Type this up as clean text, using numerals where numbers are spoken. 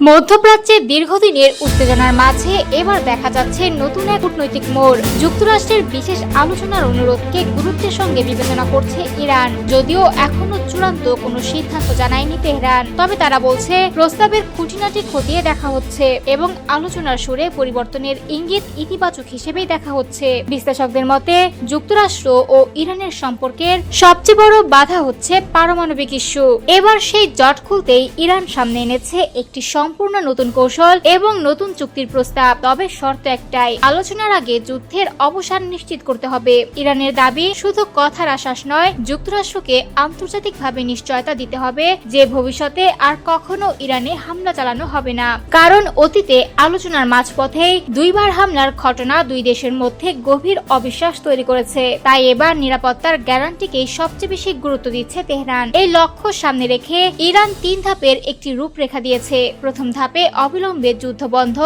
মধ্যপ্রাচ্যে দীর্ঘদিনের উত্তেজনার মাঝে এবার দেখা যাচ্ছে নতুন এক কূটনৈতিক মোড়। যুক্তরাষ্ট্রের বিশেষ আলোচনার অনুরোধকে গুরুত্বের সঙ্গে বিবেচনা করছে ইরান, যদিও এখনো চূড়ান্ত কোনো সিদ্ধান্ত জানায়নি তেহরান। তবে তারা বলছে প্রস্তাবের খুঁটিনাটি খতিয়ে দেখা হচ্ছে এবং আলোচনার সুরে পরিবর্তনের ইঙ্গিত ইতিবাচক হিসেবেই দেখা হচ্ছে। বিশ্লেষকদের মতে যুক্তরাষ্ট্র ও ইরানের সম্পর্কের সবচেয়ে বড় বাধা হচ্ছে পারমাণবিক ইস্যু। এবার সেই জট খুলতেই ইরান সামনে এনেছে একটি সম্পূর্ণ নতুন কৌশল এবং নতুন চুক্তির প্রস্তাব। তবে শর্ত একটাই, আলোচনার আগে যুদ্ধের অবসান নিশ্চিত করতে হবে। ইরানের দাবি শুধু কথার আশ্বাস নয়, যুক্তরাষ্ট্রকে আন্তর্জাতিকভাবে নিশ্চয়তা দিতে হবে যে ভবিষ্যতে আর কখনো ইরানে হামলা চালানো হবে না। কারণ অতীতে আলোচনার মাঝপথেই দুইবার হামলার ঘটনা দুই দেশের মধ্যে গভীর অবিশ্বাস তৈরি করেছে। তাই এবার নিরাপত্তার গ্যারান্টিকেই সবচেয়ে বেশি গুরুত্ব দিচ্ছে তেহরান। এই লক্ষ্য সামনে রেখে ইরান 3 ধাপের একটি রূপরেখা দিয়েছে। প্রথম ধাপে অবিলম্বে যুদ্ধ বন্ধ,